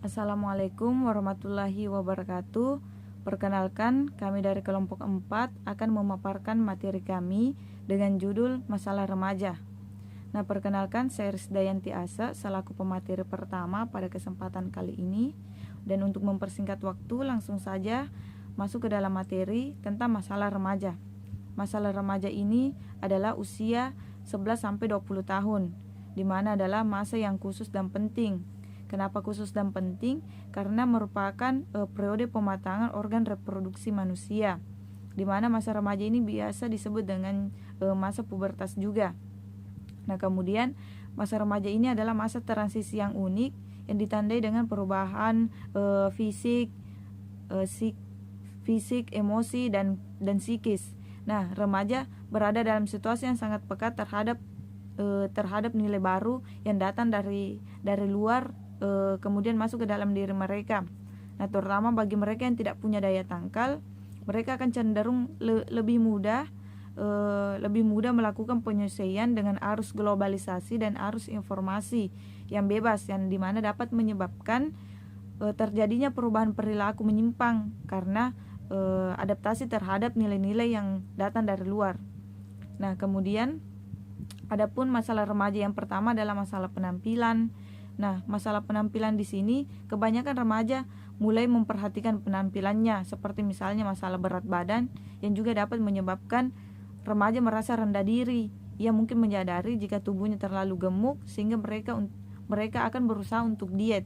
Assalamualaikum warahmatullahi wabarakatuh. Perkenalkan, kami dari kelompok 4 akan memaparkan materi kami dengan judul Masalah Remaja. Nah, perkenalkan, saya Risdayanti Asa selaku pemateri pertama pada kesempatan kali ini. Dan untuk mempersingkat waktu, langsung saja masuk ke dalam materi tentang masalah remaja. Masalah remaja ini adalah usia 11-20 tahun, di mana adalah masa yang khusus dan penting. Kenapa khusus dan penting? Karena merupakan periode pematangan organ reproduksi manusia, di mana masa remaja ini biasa disebut dengan masa pubertas juga. Nah, kemudian masa remaja ini adalah masa transisi yang unik yang ditandai dengan perubahan fisik, emosi dan psikis. Nah, remaja berada dalam situasi yang sangat peka terhadap nilai baru yang datang dari luar, kemudian masuk ke dalam diri mereka. Nah, terutama bagi mereka yang tidak punya daya tangkal, mereka akan cenderung lebih mudah melakukan penyesuaian dengan arus globalisasi dan arus informasi yang bebas, yang dimana dapat menyebabkan terjadinya perubahan perilaku menyimpang karena adaptasi terhadap nilai-nilai yang datang dari luar. Nah, kemudian adapun masalah remaja yang pertama adalah masalah penampilan. Nah, masalah penampilan di sini kebanyakan remaja mulai memperhatikan penampilannya, seperti misalnya masalah berat badan yang juga dapat menyebabkan remaja merasa rendah diri. Ia mungkin menyadari jika tubuhnya terlalu gemuk sehingga mereka akan berusaha untuk diet.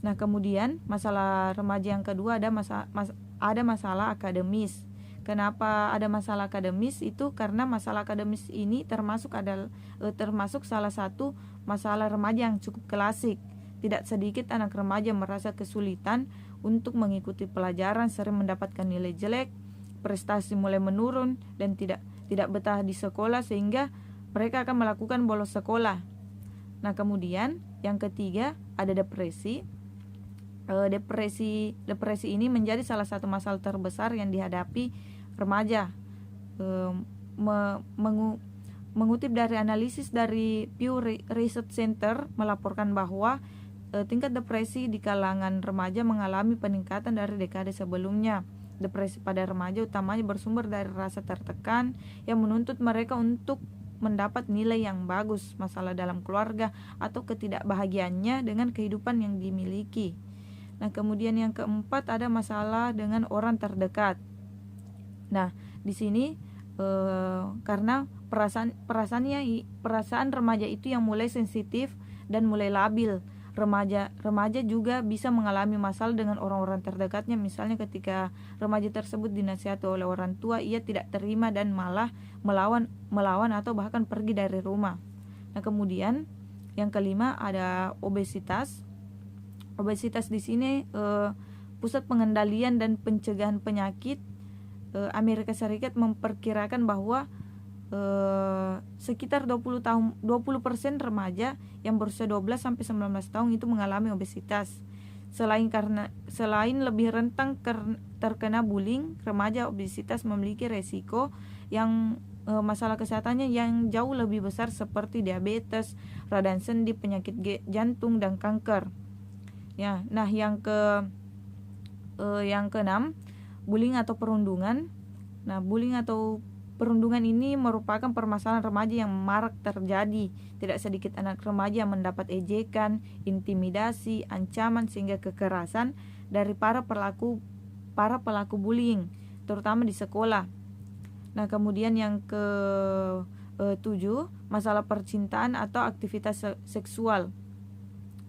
Nah, kemudian masalah remaja yang kedua ada masalah akademis. Kenapa ada masalah akademis? Itu karena masalah akademis ini termasuk salah satu masalah remaja yang cukup klasik. Tidak sedikit anak remaja merasa kesulitan untuk mengikuti pelajaran, sering mendapatkan nilai jelek, prestasi mulai menurun, dan tidak betah di sekolah sehingga mereka akan melakukan bolos sekolah. Nah, kemudian yang ketiga ada depresi. Depresi ini menjadi salah satu masalah terbesar yang dihadapi remaja. Mengutip dari analisis dari Pew Research Center melaporkan bahwa tingkat depresi di kalangan remaja mengalami peningkatan dari dekade sebelumnya. Depresi pada remaja utamanya bersumber dari rasa tertekan yang menuntut mereka untuk mendapat nilai yang bagus, masalah dalam keluarga, atau ketidakbahagiaannya dengan kehidupan yang dimiliki. Nah, kemudian yang keempat ada masalah dengan orang terdekat. Nah, di sini karena perasaan remaja itu yang mulai sensitif dan mulai labil. Remaja juga bisa mengalami masalah dengan orang-orang terdekatnya. Misalnya ketika remaja tersebut dinasihati oleh orang tua, ia tidak terima dan malah melawan atau bahkan pergi dari rumah. Nah, kemudian yang kelima ada obesitas. Obesitas di sini Pusat Pengendalian dan Pencegahan Penyakit Amerika Serikat memperkirakan bahwa sekitar 20% remaja yang berusia 12-19 tahun itu mengalami obesitas. Selain lebih rentan terkena bullying, remaja obesitas memiliki resiko yang masalah kesehatannya yang jauh lebih besar seperti diabetes, radang sendi, penyakit jantung, dan kanker. Ya, nah yang keenam, bullying atau perundungan. Nah, bullying atau perundungan ini merupakan permasalahan remaja yang marak terjadi. Tidak sedikit anak remaja yang mendapat ejekan, intimidasi, ancaman sehingga kekerasan dari para pelaku bullying, terutama di sekolah. Nah, kemudian yang ke-7, masalah percintaan atau aktivitas seksual.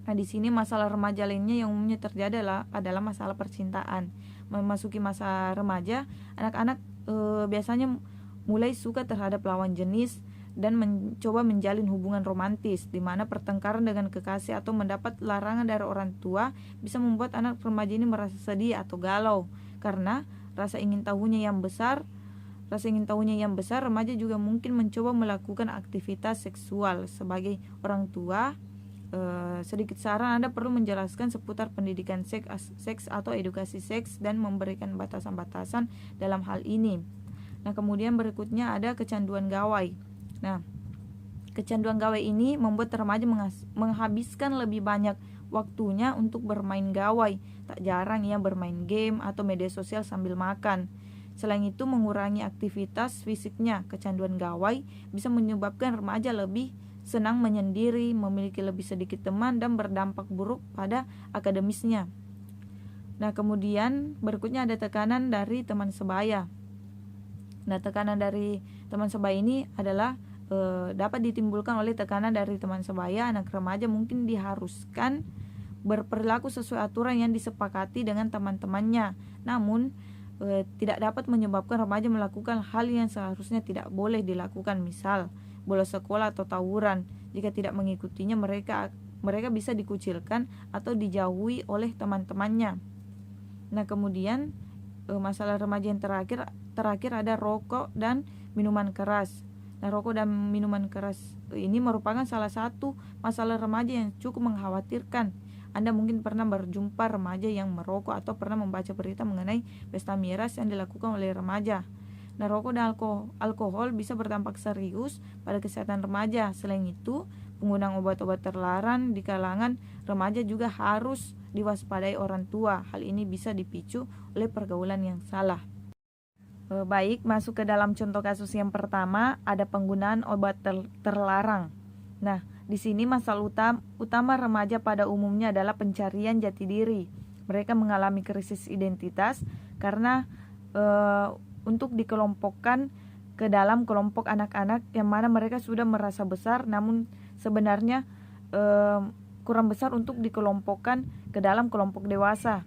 Nah, di sini masalah remaja lainnya yang umumnya terjadi adalah masalah percintaan. Memasuki masa remaja, anak-anak biasanya mulai suka terhadap lawan jenis dan mencoba menjalin hubungan romantis, di mana pertengkaran dengan kekasih atau mendapat larangan dari orang tua bisa membuat anak remaja ini merasa sedih atau galau karena rasa ingin tahunya yang besar, remaja juga mungkin mencoba melakukan aktivitas seksual. Sebagai orang tua, sedikit saran, Anda perlu menjelaskan seputar pendidikan seks atau edukasi seks dan memberikan batasan-batasan dalam hal ini. Nah, kemudian berikutnya ada kecanduan gawai. Nah, kecanduan gawai ini membuat remaja menghabiskan lebih banyak waktunya untuk bermain gawai. Tak jarang ia bermain game atau media sosial sambil makan. Selain itu, mengurangi aktivitas fisiknya. Kecanduan gawai bisa menyebabkan remaja lebih senang menyendiri, memiliki lebih sedikit teman, dan berdampak buruk pada akademisnya. Nah, kemudian berikutnya ada tekanan dari teman sebaya. Nah, tekanan dari teman sebaya ini adalah dapat ditimbulkan oleh tekanan dari teman sebaya. Anak remaja mungkin diharuskan berperilaku sesuai aturan yang disepakati dengan teman-temannya. Namun, tidak dapat menyebabkan remaja melakukan hal yang seharusnya tidak boleh dilakukan, misal bolos sekolah atau tawuran. Jika tidak mengikutinya, mereka bisa dikucilkan atau dijauhi oleh teman-temannya. Nah, kemudian masalah remaja yang terakhir ada rokok dan minuman keras. Nah, rokok dan minuman keras ini merupakan salah satu masalah remaja yang cukup mengkhawatirkan. Anda mungkin pernah berjumpa remaja yang merokok atau pernah membaca berita mengenai pesta miras yang dilakukan oleh remaja. Nah, rokok dan alkohol bisa berdampak serius pada kesehatan remaja. Selain itu, penggunaan obat-obat terlarang di kalangan remaja juga harus diwaspadai orang tua. Hal ini bisa dipicu oleh pergaulan yang salah. Baik, masuk ke dalam contoh kasus yang pertama, ada penggunaan obat terlarang. Nah, di sini masalah utama remaja pada umumnya adalah pencarian jati diri. Mereka mengalami krisis identitas karena untuk dikelompokkan ke dalam kelompok anak-anak yang mana mereka sudah merasa besar, namun sebenarnya kurang besar untuk dikelompokkan ke dalam kelompok dewasa.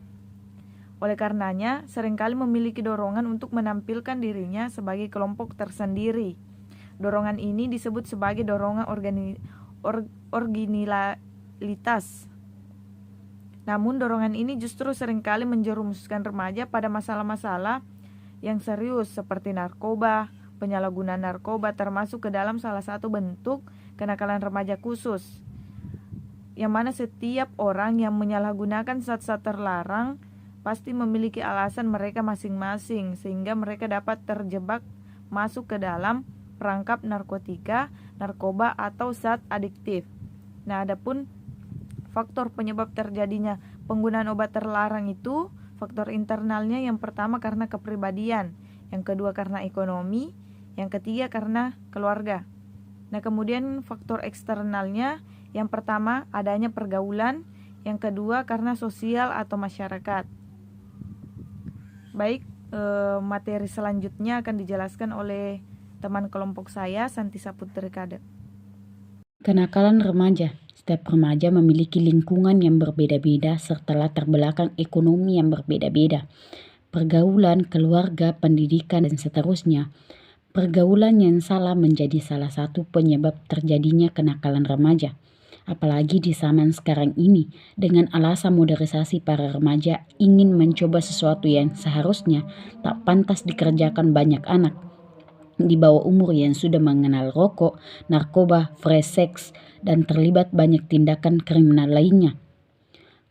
Oleh karenanya, seringkali memiliki dorongan untuk menampilkan dirinya sebagai kelompok tersendiri. Dorongan ini disebut sebagai dorongan originalitas. Namun dorongan ini justru seringkali menjerumuskan remaja pada masalah-masalah yang serius seperti narkoba. Penyalahgunaan narkoba termasuk ke dalam salah satu bentuk kenakalan remaja khusus, yang mana setiap orang yang menyalahgunakan zat-zat terlarang pasti memiliki alasan mereka masing-masing, sehingga mereka dapat terjebak masuk ke dalam perangkap narkotika, narkoba, atau zat adiktif. Nah, adapun faktor penyebab terjadinya penggunaan obat terlarang itu, faktor internalnya yang pertama karena kepribadian, yang kedua karena ekonomi, yang ketiga karena keluarga. Nah, kemudian faktor eksternalnya, yang pertama adanya pergaulan, yang kedua karena sosial atau masyarakat. Baik, materi selanjutnya akan dijelaskan oleh teman kelompok saya, Santi Saputri Kade. Kenakalan remaja. Setiap remaja memiliki lingkungan yang berbeda-beda serta latar belakang ekonomi yang berbeda-beda. Pergaulan, keluarga, pendidikan, dan seterusnya. Pergaulan yang salah menjadi salah satu penyebab terjadinya kenakalan remaja. Apalagi di zaman sekarang ini, dengan alasan modernisasi para remaja ingin mencoba sesuatu yang seharusnya tak pantas dikerjakan banyak anak di bawah umur yang sudah mengenal rokok, narkoba, free sex, dan terlibat banyak tindakan kriminal lainnya.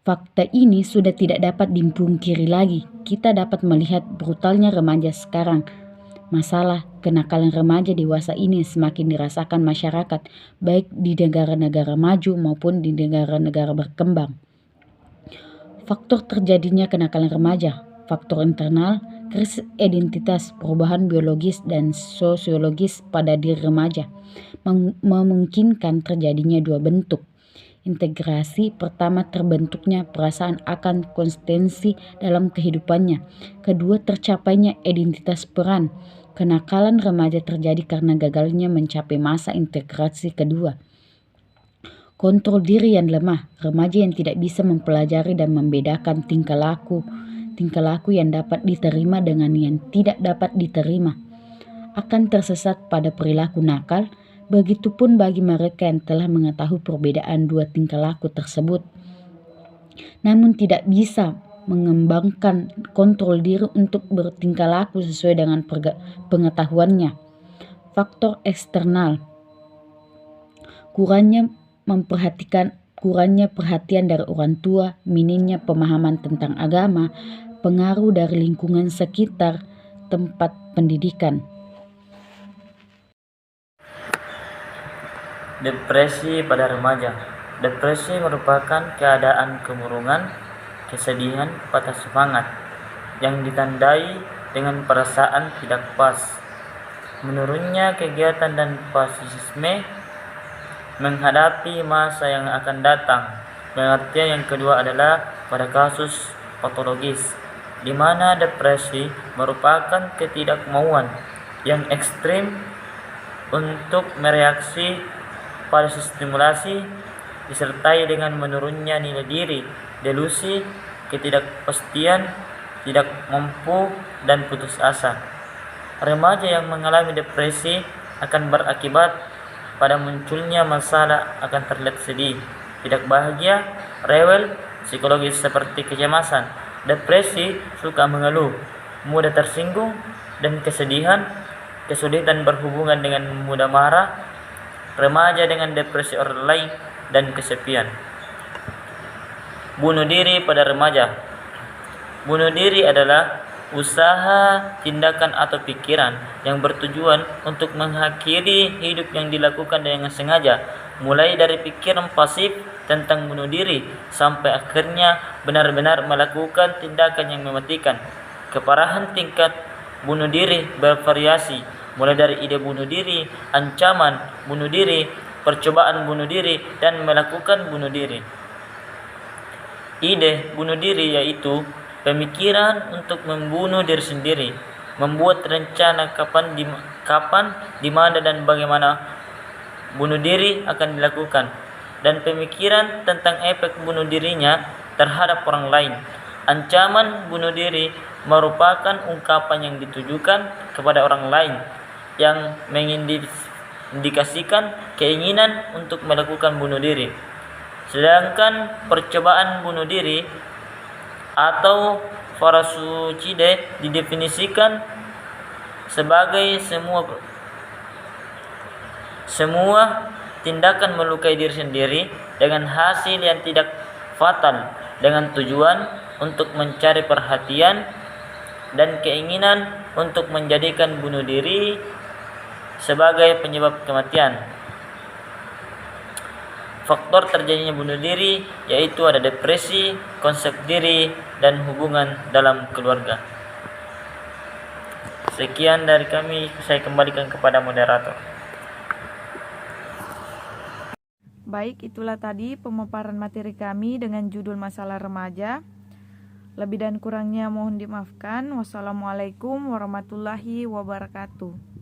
Fakta ini sudah tidak dapat dipungkiri lagi. Kita dapat melihat brutalnya remaja sekarang. Masalah kenakalan remaja dewasa ini semakin dirasakan masyarakat, baik di negara-negara maju maupun di negara-negara berkembang. Faktor terjadinya kenakalan remaja, faktor internal, krisis identitas, perubahan biologis dan sosiologis pada diri remaja, memungkinkan terjadinya dua bentuk. Integrasi pertama, terbentuknya perasaan akan konsistensi dalam kehidupannya. Kedua, tercapainya identitas peran. Kenakalan remaja terjadi karena gagalnya mencapai masa integrasi kedua. Kontrol diri yang lemah, remaja yang tidak bisa mempelajari dan membedakan tingkah laku yang dapat diterima dengan yang tidak dapat diterima, akan tersesat pada perilaku nakal. Begitupun bagi mereka yang telah mengetahui perbedaan dua tingkah laku tersebut, namun tidak bisa mengembangkan kontrol diri untuk bertingkah laku sesuai dengan pengetahuannya. Faktor eksternal, kurangnya perhatian dari orang tua, minimnya pemahaman tentang agama, pengaruh dari lingkungan sekitar tempat pendidikan. Depresi pada remaja. Depresi merupakan keadaan kemurungan, kesedihan, patah semangat yang ditandai dengan perasaan tidak pas, menurunnya kegiatan dan pesimisme menghadapi masa yang akan datang. Pengertian yang kedua adalah pada kasus patologis, di mana depresi merupakan ketidakmauan yang ekstrim untuk mereaksi pada stimulasi, disertai dengan menurunnya nilai diri, delusi, ketidakpastian, tidak mampu, dan putus asa. Remaja yang mengalami depresi akan berakibat pada munculnya masalah, akan terlihat sedih, tidak bahagia, rewel, psikologis seperti kecemasan. Depresi suka mengeluh, mudah tersinggung, dan kesedihan, kesulitan berhubungan dengan mudah marah. Remaja dengan depresi orang lain dan kesepian. Bunuh diri pada remaja. Bunuh diri adalah usaha, tindakan atau pikiran yang bertujuan untuk mengakhiri hidup yang dilakukan dengan sengaja, mulai dari pikiran pasif tentang bunuh diri sampai akhirnya benar-benar melakukan tindakan yang mematikan. Keparahan tingkat bunuh diri bervariasi, mulai dari ide bunuh diri, ancaman bunuh diri, percobaan bunuh diri, dan melakukan bunuh diri. Ide bunuh diri yaitu pemikiran untuk membunuh diri sendiri, membuat rencana kapan, di mana dan bagaimana bunuh diri akan dilakukan, dan pemikiran tentang efek bunuh dirinya terhadap orang lain. Ancaman bunuh diri merupakan ungkapan yang ditujukan kepada orang lain yang mengindikasikan keinginan untuk melakukan bunuh diri. Sedangkan percobaan bunuh diri atau parasuicide didefinisikan sebagai semua tindakan melukai diri sendiri dengan hasil yang tidak fatal, dengan tujuan untuk mencari perhatian dan keinginan untuk menjadikan bunuh diri sebagai penyebab kematian. Faktor terjadinya bunuh diri yaitu ada depresi, konsep diri, dan hubungan dalam keluarga. Sekian dari kami, saya kembalikan kepada moderator. Baik, itulah tadi pemaparan materi kami dengan judul masalah remaja. Lebih dan kurangnya mohon dimaafkan. Wassalamualaikum warahmatullahi wabarakatuh.